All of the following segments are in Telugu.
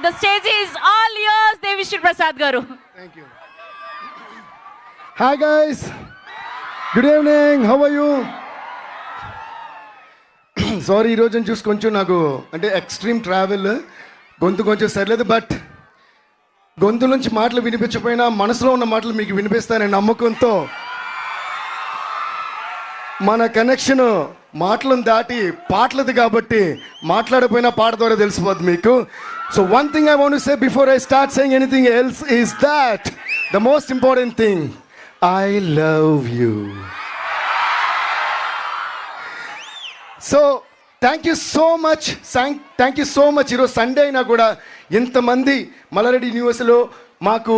The stage is all yours, Devishri Prasad garu. Thank you. Hi guys. Good evening. How are you? Sorry ఈరోజు చూసి కొంచెం నాకు అంటే ఎక్స్ట్రీమ్ ట్రావెల్ గొంతు కొంచెం సరిలేదు, బట్ గొంతు నుంచి మాటలు వినిపించకపోయినా మనసులో ఉన్న మాటలు మీకు వినిపిస్తానని నమ్మకంతో మన కనెక్షన్ మాటలను దాటి పాటలది కాబట్టి మాట్లాడకపోయినా పాట ద్వారా తెలిసిపోద్ది మీకు. So one thing I want to say before I start saying anything else is that the most important thing, I love you. So thank you so much. ఈరోజు సండే అయినా కూడా ఇంతమంది మల్లారెడ్డి యూనివర్సిటీలో మాకు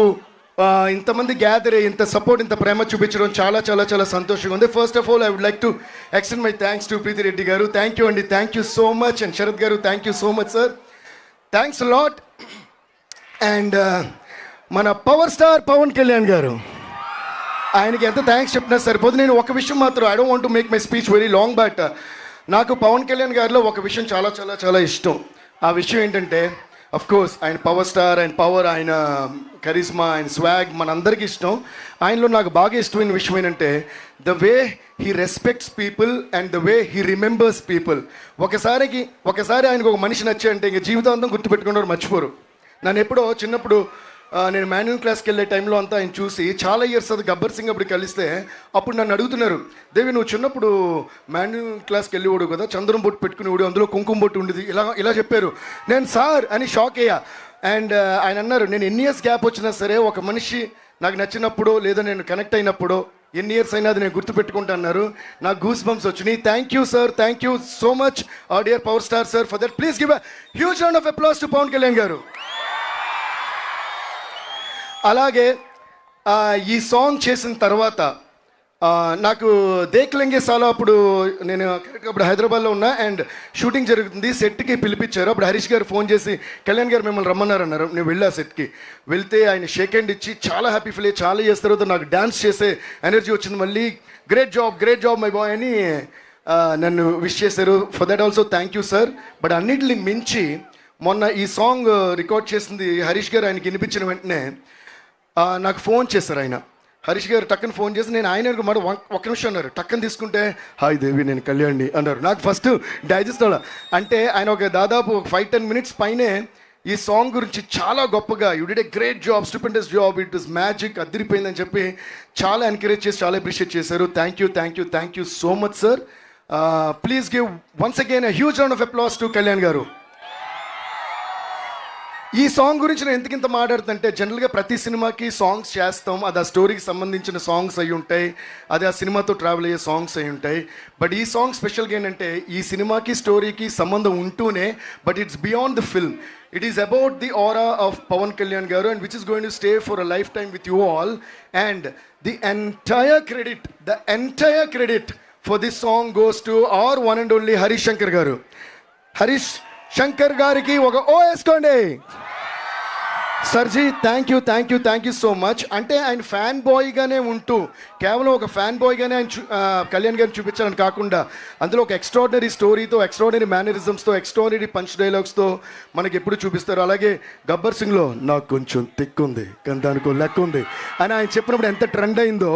ఇంతమంది గ్యాదర్ అయ్యి ఇంత సపోర్ట్, ఇంత ప్రేమ చూపించడం చాలా చాలా చాలా సంతోషంగా ఉంది. First of all I would like to extend my thanks to Preethi Reddy garu. Thank you అండి, thank you so much. And Sharath garu thank you so much sir, thanks lot. And మన పవర్ స్టార్ పవన్ కళ్యాణ్ గారు, ఆయనకి ఎంత థ్యాంక్స్ చెప్పినా సరిపోదు. నేను ఒక విషయం మాత్రం, I don't want to make my speech very long, but నాకు పవన్ కళ్యాణ్ గారిలో ఒక విషయం చాలా చాలా చాలా ఇష్టం. ఆ విషయం ఏంటంటే, అఫ్ కోర్స్ ఆయన పవర్ స్టార్, ఆయన పవర్, ఆయన కరిస్మా, ఆయన స్వాగ్ మనందరికీ ఇష్టం. ఆయనలో నాకు బాగా ఇష్టమైన విషయం ఏంటంటే the way he respects people and the way he remembers people. ఒకసారి ఆయనకు ఒక మనిషి నచ్చాయంటే ఇంక జీవితాంతం గుర్తుపెట్టుకున్నారు, మర్చిపోరు. నన్ను ఎప్పుడో చిన్నప్పుడు నేను మాన్యువల్ క్లాస్కి వెళ్ళే టైంలో అంతా ఆయన చూసి చాలా ఇయర్స్ అది గబ్బర్ సింగ్ అప్పుడు కలిస్తే అప్పుడు నన్ను అడుగుతున్నారు, దేవి నువ్వు చిన్నప్పుడు మాన్యువల్ క్లాస్కి వెళ్ళేవాడు కదా, చంద్రం బొట్టు పెట్టుకునేవాడు, అందులో కుంకుమ బొట్టు ఉండేది, ఇలా చెప్పారు. నేను సార్ అని షాక్ అయ్యా. అండ్ ఆయన అన్నారు, నేను ఎన్ని ఇయర్స్ గ్యాప్ వచ్చినా సరే ఒక మనిషి నాకు నచ్చినప్పుడు లేదా నేను కనెక్ట్ అయినప్పుడు ఎన్ని ఇయర్స్ అయినా అది నేను గుర్తుపెట్టుకుంటా అన్నారు. నాకు గూస్ బంప్స్ వచ్చినాయి. Thank you sir, thank you so much our dear power star sir for that. Please give a huge round of applause to Pavan Kalyan garu. అలాగే ఈ సాంగ్ చేసిన తర్వాత నాకు దేక్లెంగే సాలో అప్పుడు నేను కరెక్ట్గా అప్పుడు హైదరాబాద్లో ఉన్నా అండ్ షూటింగ్ జరుగుతుంది. సెట్కి పిలిపించారు. అప్పుడు హరీష్ గారు ఫోన్ చేసి కళ్యాణ్ గారు మిమ్మల్ని రమ్మన్నారన్నారు. నేను వెళ్ళా సెట్కి. వెళ్తే ఆయన షేక్ హ్యాండ్ ఇచ్చి చాలా హ్యాపీ ఫీల్ అయ్యి చాలా చేసిన తర్వాత నాకు డ్యాన్స్ చేసే ఎనర్జీ వచ్చింది. మళ్ళీ గ్రేట్ జాబ్ మై బాయ్ అని నన్ను విష్ చేశారు. For that also thank you sir. But అన్నిటిని మించి మొన్న ఈ సాంగ్ రికార్డ్ చేసింది హరీష్ గారు. ఆయనకి వినిపించిన వెంటనే నాకు ఫోన్ చేశారు ఆయన. హరీష్ గారు టక్కని ఫోన్ చేసి నేను ఆయన మాట ఒక్క నిమిషం అన్నారు. టక్కని తీసుకుంటే హాయ్ దేవి నేను కళ్యాణ్ని అన్నారు. నాకు ఫస్ట్ డైజెస్ట్ అవ్వాలి. అంటే ఆయన ఒక దాదాపు 5-10 minutes పైనే ఈ సాంగ్ గురించి చాలా గొప్పగా you did a great job, stupendous job, it is magic, అదిరిపోయిందని చెప్పి చాలా ఎంకరేజ్ చేసి చాలా అప్రిషియేట్ చేశారు. Thank you so much sir. Please give once again a huge round of applause to Kalyan garu. ఈ సాంగ్ గురించి నేను ఎందుకు ఇంత మాట్లాడుతుంటే, జనరల్గా ప్రతి సినిమాకి సాంగ్స్ చేస్తాం, అది ఆ స్టోరీకి సంబంధించిన సాంగ్స్ అయి ఉంటాయి, అది ఆ సినిమాతో ట్రావెల్ అయ్యే సాంగ్స్ అయి ఉంటాయి. బట్ ఈ సాంగ్ స్పెషల్గా ఏంటంటే ఈ సినిమాకి స్టోరీకి సంబంధం ఉంటూనే but it's beyond the film. It is about the aura of Pawan Kalyan garu and which is going to stay for a lifetime with you all. And the entire credit for this song goes to our one and only Harish Shankar garu. Harish Shankar గారికి ఒక ఓ వేసుకోండి. సర్జీ థ్యాంక్ యూ సో మచ్. అంటే ఆయన ఫ్యాన్ బాయ్గానే ఉంటూ కేవలం ఒక ఫ్యాన్ బాయ్గానే ఆయన కళ్యాణ్ గారిని చూపించాలని కాకుండా అందులో ఒక ఎక్స్ట్రాడినరీ స్టోరీతో, ఎక్స్ట్రాడినరీ మేనరిజమ్స్తో, ఎక్స్ట్రాడినరీ పంచ్ డైలాగ్స్తో మనకి ఎప్పుడు చూపిస్తారు. అలాగే గబ్బర్ సింగ్లో నాకు కొంచెం తిక్కుంది కానీ దానికో లెక్క ఉంది అని ఆయన చెప్పినప్పుడు ఎంత ట్రెండ్ అయిందో,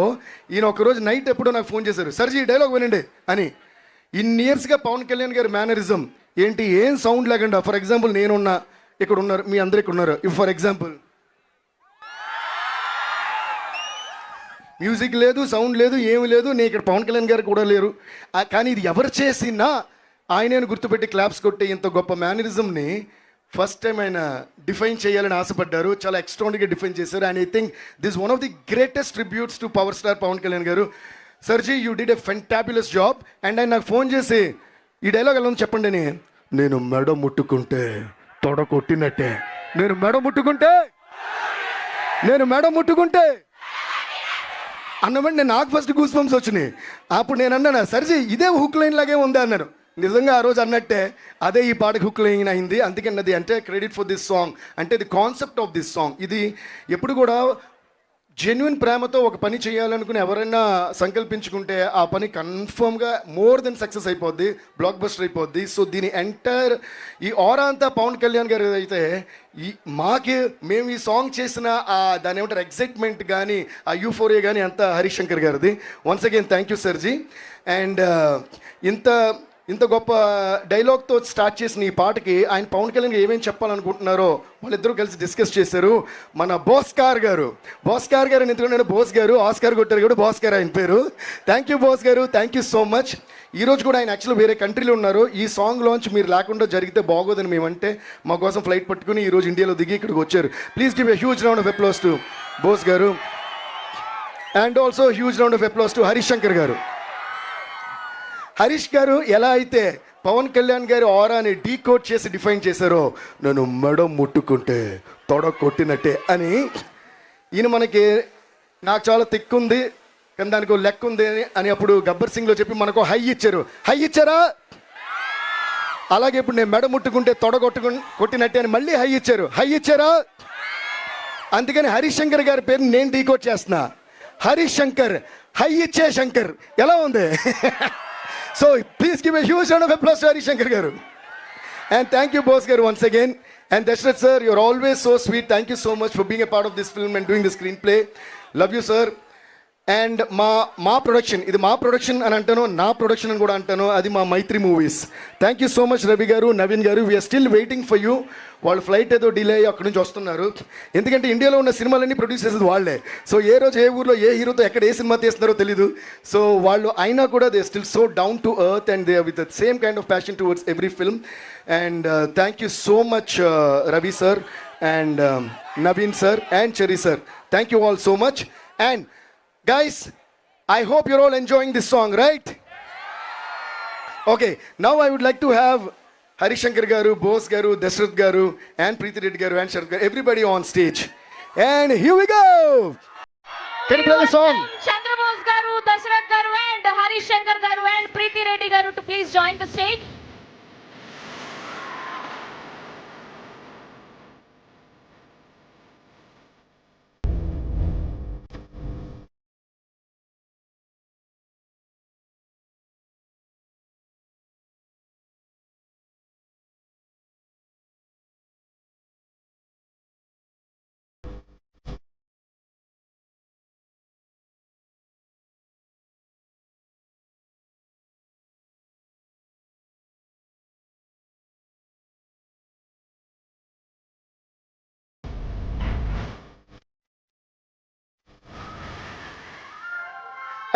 ఈయన ఒకరోజు నైట్ ఎప్పుడో నాకు ఫోన్ చేశారు, సర్జీ ఈ డైలాగ్ వినండి అని. ఇన్ని ఇయర్స్గా పవన్ కళ్యాణ్ గారి మేనరిజం ఏంటి, ఏం సౌండ్ లేకుండా, ఫర్ ఎగ్జాంపుల్ నేనున్నా, ఇక్కడ ఉన్నారు, మీ అందరు ఇక్కడ ఉన్నారు, ఫర్ ఎగ్జాంపుల్ మ్యూజిక్ లేదు, సౌండ్ లేదు, ఏమి లేదు, నేను ఇక్కడ పవన్ కళ్యాణ్ గారు కూడా లేరు. కానీ ఇది ఎవరు చేసినా ఆయనను గుర్తుపెట్టి క్లాప్స్ కొట్టి ఇంత గొప్ప మేనరిజంని ఫస్ట్ టైం ఆయన డిఫైన్ చేయాలని ఆశపడ్డారు. చాలా ఎక్స్ట్రాడినరీగా డిఫైన్ చేశారు. And I think this one of the greatest tributes to power star Pawan Kalyan garu. సర్జీ you did a fantabulous job. And ఆయన నాకు ఫోన్ చేసి ఈ డైలాగ్ ఎలా ఉంది చెప్పండి అని, నేను మెడ ముట్టుకుంటే తొడ కొట్టినట్టే, నేను మెడ ముట్టుకుంటే అన్నమాట. నేను నాకు ఫస్ట్ గూస్ బంప్స్ వచ్చినాయి. అప్పుడు నేను అన్నాను, సర్జీ ఇదే హుక్ లైన్ లాగే ఉంది అన్నారు. నిజంగా ఆ రోజు అన్నట్టే అదే ఈ పాటకి హుక్ లైన్ అయింది. అందుకని అది అంటే క్రెడిట్ ఫర్ దిస్ సాంగ్, అంటే the concept of this song. ఇది ఎప్పుడు కూడా జెన్యున్ ప్రేమతో ఒక పని చేయాలనుకుని ఎవరైనా సంకల్పించుకుంటే ఆ పని కన్ఫర్మ్గా మోర్ దెన్ సక్సెస్ అయిపోద్ది, బ్లాక్ బస్టర్ అయిపోద్ది. సో దీని ఎంటైర్ ఈ ఆరా అంతా పవన్ కళ్యాణ్ గారు అయితే మేము ఈ సాంగ్ చేసిన దాని ఏమంటారు ఎక్సైట్మెంట్ కానీ ఆ యూఫోరియా కానీ అంతా హరీష్ శంకర్ గారిది. వన్స్ అగైన్ థ్యాంక్ యూ సర్జీ. అండ్ ఇంత గొప్ప డైలాగ్తో స్టార్ట్ చేసిన ఈ పాటకి ఆయన పవన్ కళ్యాణ్ ఏమేమి చెప్పాలనుకుంటున్నారో వాళ్ళిద్దరూ కలిసి డిస్కస్ చేశారు. మన భాస్కర్ గారు అని ఎందుకంటే బోస్ గారు ఆస్కార్ కొట్టారు కూడా భాస్కర్ ఆయన పేరు. థ్యాంక్ యూ బాస్ గారు, థ్యాంక్ యూ సో మచ్. ఈరోజు కూడా ఆయన యాక్చువల్లీ వేరే కంట్రీలో ఉన్నారు. ఈ సాంగ్ లాంచ్ మీరు లేకుండా జరిగితే బాగోదని మేమంటే మా కోసం ఫ్లైట్ పట్టుకుని ఈరోజు ఇండియాలో దిగి ఇక్కడికి వచ్చారు. Please give a huge round of applause to Bose garu and also huge round of applause to Harish Shankar garu. Harish గారు ఎలా అయితే పవన్ కళ్యాణ్ గారి ఆరాని డీకోడ్ చేసి డిఫైన్ చేశారో, నన్ను మెడ ముట్టుకుంటే తొడ కొట్టినట్టే అని ఈయన నాకు చాలా తిక్కుంది కానీ దానికి లెక్క ఉంది అని అప్పుడు గబ్బర్ సింగ్లో చెప్పి మనకు హై ఇచ్చారా? అలాగే ఇప్పుడు నేను మెడ ముట్టుకుంటే తొడ కొట్టినట్టే అని మళ్ళీ హై ఇచ్చారా? అందుకని హరీష్ శంకర్ గారి పేరు నేను డీకోడ్ చేస్తున్నా. హరీష్ శంకర్, హై ఇచ్చే శంకర్. ఎలా ఉంది? So please give a huge round of applause to Harish Shankar garu. And thank you boss garu once again. And Dashrath sir, you're always so sweet. Thank you so much for being a part of this film and doing the screenplay. Love you sir. And మా ప్రొడక్షన్, ఇది మా ప్రొడక్షన్ అని అంటాను, నా ప్రొడక్షన్ అని కూడా అంటాను, అది మా Mythri Movies. Thank you so much Ravi garu, Naveen garu. We are still waiting for you. వాళ్ళు ఫ్లైట్ ఏదో డిలే అయ్యి అక్కడి నుంచి వస్తున్నారు. ఎందుకంటే ఇండియాలో ఉన్న సినిమాలన్నీ ప్రొడ్యూస్ చేసేది వాళ్ళే. సో ఏ రోజు ఏ ఊర్లో ఏ హీరోతో ఎక్కడ ఏ సినిమా తీస్తున్నారో తెలీదు. సో వాళ్ళు అయినా కూడా they still so down to earth and they with the same kind of passion towards every film. And thank you so much Ravi sir and Naveen sir and cherry sir. Thank you all so much. And guys, I hope you're all enjoying this song, right? Okay, now I would like to have Harish Shankar garu, Bose garu, Dashrath garu, and Preeti Reddy garu, and Sharat garu, everybody on stage. And here we go! Can you play the song? Chandra Bose garu, Dashrath garu, and Harish Shankar garu, and Preeti Reddy garu to please join the stage.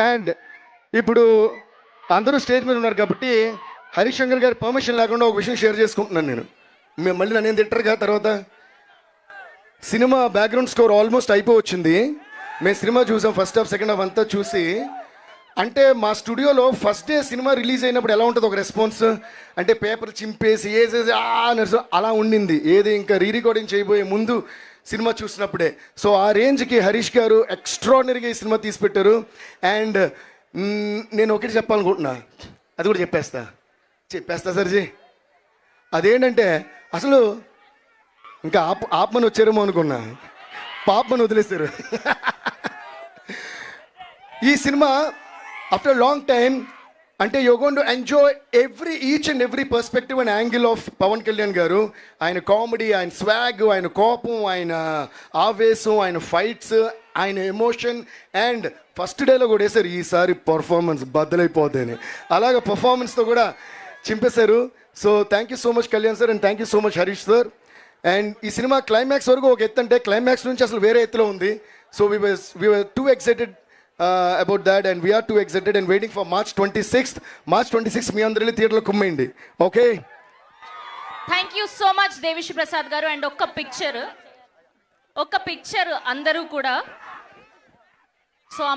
And ఇప్పుడు అందరూ స్టేజ్ మీద ఉన్నారు కాబట్టి హరీష్ శంకర్ గారి పర్మిషన్ లేకుండా ఒక విషయం షేర్ చేసుకుంటున్నాను నేను. మళ్ళీ నన్ను ఏం తిట్టరుగా తర్వాత. సినిమా బ్యాక్గ్రౌండ్ స్కోర్ ఆల్మోస్ట్ అయిపోవచ్చింది. మేము సినిమా చూసాం, ఫస్ట్ హాఫ్ సెకండ్ హాఫ్ అంతా చూసి. అంటే మా స్టూడియోలో ఫస్ట్ డే సినిమా రిలీజ్ అయినప్పుడు ఎలా ఉంటుంది ఒక రెస్పాన్స్ అంటే పేపర్ చింపేసి వేసేసి అలా ఉండింది. ఏది ఇంకా రీ రికార్డింగ్ చేయబోయే ముందు సినిమా చూసినప్పుడే. సో ఆ రేంజ్కి హరీష్ గారు ఎక్స్ట్రాడినరీగా ఈ సినిమా తీసి పెట్టారు. అండ్ నేను ఒకటి చెప్పాలనుకుంటున్నా, అది కూడా చెప్పేస్తా సర్జీ. అదేంటంటే అసలు ఇంకా ఆపమని వచ్చారేమో అనుకున్నా, పాపమని వదిలేశారు. ఈ సినిమా ఆఫ్టర్ లాంగ్ టైమ్ అంటే you going to enjoy each and every perspective and angle of Pawan Kalyan garu. ఆయన కామెడీ, ఆయన స్వాగ్, ఆయన కోపం, ఆయన ఆవేశం, ఆయన ఫైట్స్, ఆయన ఎమోషన్. అండ్ ఫస్ట్ డేలో కూడా వేశారు ఈసారి పర్ఫార్మెన్స్ బద్దలైపోద్దని. అలాగే పర్ఫార్మెన్స్తో కూడా చింపేశారు. So thank you so much Kalyan sir and thank you so much Harish sir. And ఈ సినిమా క్లైమాక్స్ వరకు ఒక ఎత్తు అంటే క్లైమాక్స్ నుంచి అసలు వేరే ఎత్తులో ఉంది. So we were too excited about that and we are too excited and waiting for March 26th మీ అందరూ థియేటర్లో కుమ్మేయండి. Okay, thank you so much Devi Sri Prasad గారు. అండ్ ఒక్క పిక్చర్ అందరూ కూడా. సో ఆ